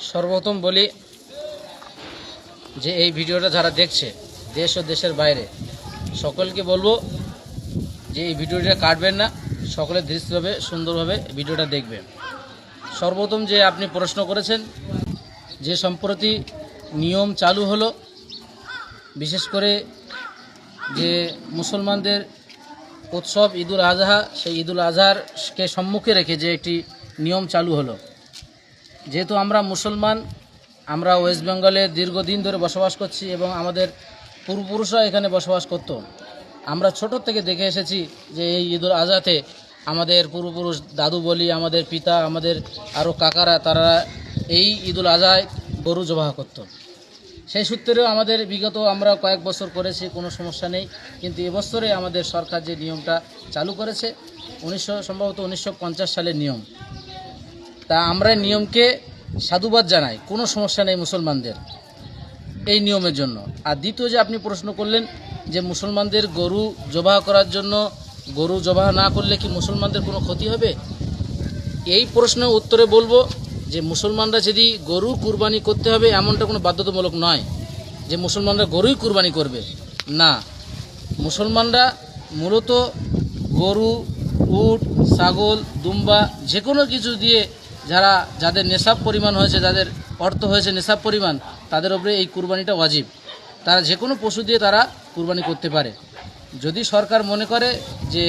সর্বপ্রথম বলি যে এই ভিডিওটা যারা দেখছে দেশ ও দেশের বাইরে সকলকে বলবো যে এই ভিডিওটা কাটবেন না, সকলে দৃশ্যভাবে সুন্দরভাবে ভিডিওটা দেখবেন। সর্বপ্রথম যে আপনি প্রশ্ন করেছেন যে সম্প্রতি নিয়ম চালু হলো, বিশেষ করে যে মুসলমানদের উৎসব ঈদুল আজহা, সেই ঈদুল আজহারকে সম্মুখে রেখে যে একটি নিয়ম চালু হলো। যেহেতু আমরা মুসলমান, আমরা ওয়েস্ট বেঙ্গলে দীর্ঘদিন ধরে বসবাস করছি এবং আমাদের পূর্বপুরুষরা এখানে বসবাস করত। আমরা ছোট থেকে দেখে এসেছি যে এই ঈদুল আজহাতে আমাদের পূর্বপুরুষ দাদু বলি, আমাদের পিতা, আমাদের আরও কাকারা, তারা এই ঈদুল আজহায় গরু জবাহ করত। সেই সূত্রেও আমাদের বিগত আমরা কয়েক বছর করেছি, কোনো সমস্যা নেই। কিন্তু এবছরে আমাদের সরকার যে নিয়মটা চালু করেছে সম্ভবত 1950 সালের নিয়ম, তা আমরা নিয়মকে সাধুবাদ জানাই, কোনো সমস্যা নেই মুসলমানদের এই নিয়মের জন্য। আর দ্বিতীয় যে আপনি প্রশ্ন করলেন যে মুসলমানদের গরু জবাহ করার জন্য, গরু জবাহ না করলে কি মুসলমানদের কোনো ক্ষতি হবে, এই প্রশ্নের উত্তরে বলবো যে মুসলমানরা যদি গরু কুরবানি করতে হবে এমনটা কোনো বাধ্যতামূলক নয় যে মুসলমানরা গরুই কুরবানি করবে না। মুসলমানরা মূলত গরু, উট, ছাগল, দুম্বা যে কোনো কিছু দিয়ে যাদের নেশাব পরিমাণ হয়েছে, যাদের অর্থ হয়েছে নেশাব পরিমাণ, তাদের উপরে এই কুরবানিটা ওয়াজিব। তারা যে কোনো পশু দিয়ে তারা কুরবানি করতে পারে। যদি সরকার মনে করে যে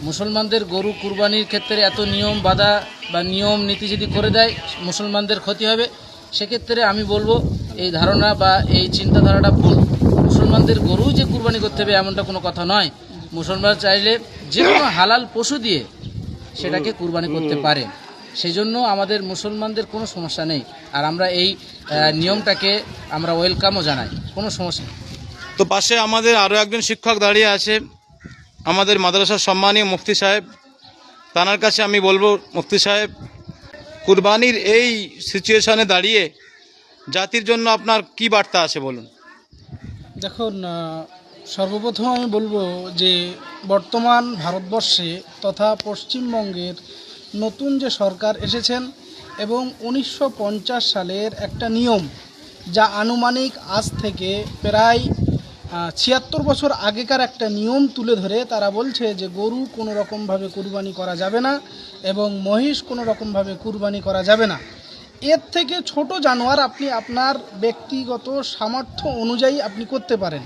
মুসলমানদের গরু কুরবানির ক্ষেত্রে এত নিয়ম বাধা বা নিয়ম নীতি যদি করে দেয় মুসলমানদের ক্ষতি হবে, সেক্ষেত্রে আমি বলবো এই ধারণা বা এই চিন্তাধারাটা ভুল। মুসলমানদের গরু যে কুরবানি করতে হবে এমনটা কোনো কথা নয়। মুসলমান চাইলে যে কোনো হালাল পশু দিয়ে সেটাকে কুরবানি করতে পারে। সেই জন্য আমাদের মুসলমানদের কোনো সমস্যা নেই, আর আমরা এই নিয়মটাকে আমরা ওয়েলকামও জানাই, কোনো সমস্যা নেই। তো পাশে আমাদের আরও একজন শিক্ষক দাঁড়িয়ে আছে, আমাদের মাদ্রাসার সম্মানীয় মুফতি সাহেব। তার কাছে আমি বলবো, মুফতি সাহেব, কুরবানির এই সিচুয়েশনে দাঁড়িয়ে জাতির জন্য আপনার কি বার্তা আছে বলুন। দেখুন, সর্বপ্রথম আমি বলবো যে বর্তমান ভারতবর্ষে তথা পশ্চিমবঙ্গের নতুন যে সরকার এসেছেন এবং 1950 সালের একটা নিয়ম, যা আনুমানিক আজ থেকে প্রায় 76 বছর আগেকার একটা নিয়ম তুলে ধরে তারা বলছে যে গরু কোনো রকমভাবে কুরবানি করা যাবে না এবং মহিষ কোনো রকমভাবে কুরবানি করা যাবে না। এর থেকে ছোট জানোয়ার আপনি আপনার ব্যক্তিগত সামর্থ্য অনুযায়ী আপনি করতে পারেন।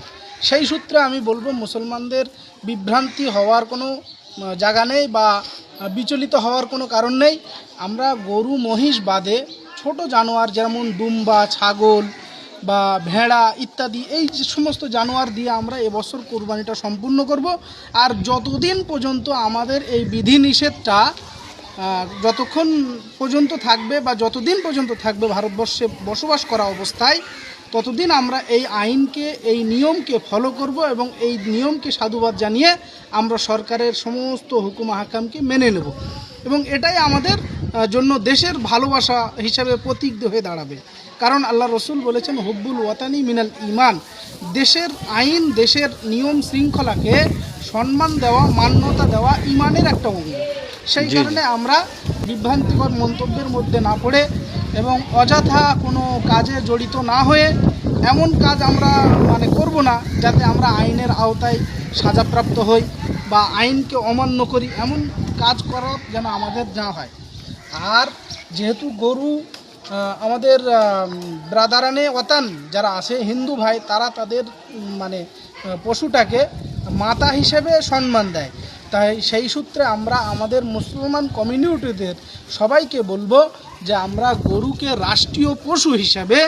সেই সূত্রে আমি বলবো মুসলমানদের বিভ্রান্তি হওয়ার কোনো জায়গা নেই বা বিচলিত হওয়ার কোনো কারণ নেই। আমরা গরু মহিষ বাদে ছোট জানোয়ার যেমন দুম্বা, ছাগল বা ভেড়া ইত্যাদি এই যে সমস্ত জানোয়ার দিয়ে আমরা এবছর কোরবানিটা সম্পূর্ণ করব। আর যতদিন পর্যন্ত আমাদের এই বিধিনিষেধটা যতক্ষণ পর্যন্ত থাকবে বা যতদিন পর্যন্ত থাকবে ভারতবর্ষে বসবাস করা অবস্থায়, ততদিন আমরা এই আইনকে, এই নিয়মকে ফলো করব এবং এই নিয়মকে সাধুবাদ জানিয়ে আমরা সরকারের সমস্ত হুকুম আহকামকে মেনে নেব এবং এটাই আমাদের জন্য দেশের ভালোবাসা হিসাবে প্রতীক হয়ে দাঁড়াবে। কারণ আল্লাহ রসুল বলেছেন, হুব্বুল ওয়াতানি মিনাল ইমান, দেশের আইন, দেশের নিয়ম শৃঙ্খলাকে সম্মান দেওয়া, মান্যতা দেওয়া ইমানের একটা অঙ্গ। সেই কারণে আমরা বিভ্রান্তিকর মন্তব্যের মধ্যে না পড়ে এবং অযথা কোনো কাজে জড়িত না হয়ে এমন কাজ আমরা করব না যাতে আমরা আইনের আওতায় সাজাপ্রাপ্ত হই বা আইনকে অমান্য করি, এমন কাজ করা যেন আমাদের না হয়। আর যেহেতু গরু আমাদের ব্রাদারানে ওয়াতান যারা আছে হিন্দু ভাই, তারা তাদের পশুটাকে মাতা হিসেবে সম্মান দেয়। তাই সেই সূত্রে আমরা আমাদের মুসলমান কমিউনিটিদের সবাইকে বলবো যে আমরা গরুকে রাষ্ট্রীয় পশু হিসাবে,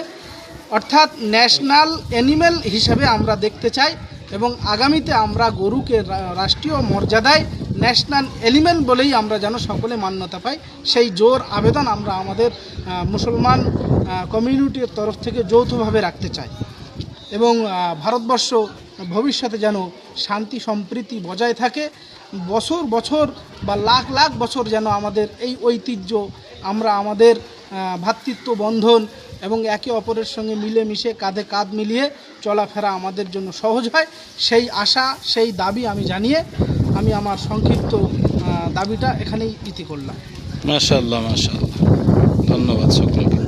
অর্থাৎ ন্যাশনাল অ্যানিম্যাল হিসাবে আমরা দেখতে চাই এবং আগামীতে আমরা গরুকে রাষ্ট্রীয় মর্যাদায় ন্যাশনাল এলিমেন্ট বলেই আমরা যেন সকলে মান্যতা পাই, সেই জোর আবেদন আমরা আমাদের মুসলমান কমিউনিটির তরফ থেকে যৌথভাবে রাখতে চাই এবং ভারতবর্ষ ভবিষ্যতে যেন শান্তি সম্প্রীতি বজায় থাকে। বছর বছর বা লাখ লাখ বছর যেন আমাদের এই ঐতিহ্য, আমরা আমাদের ভ্রাতৃত্ব বন্ধন এবং একে অপরের সঙ্গে মিলেমিশে কাঁধে কাঁধ মিলিয়ে চলাফেরা আমাদের জন্য সহজ হয়, সেই আশা, সেই দাবি আমি জানিয়ে আমি আমার সংক্ষিপ্ত দাবিটা এখানেই ইতি করলাম। মাশাআল্লাহ, মাশাআল্লাহ, ধন্যবাদ সকলকে।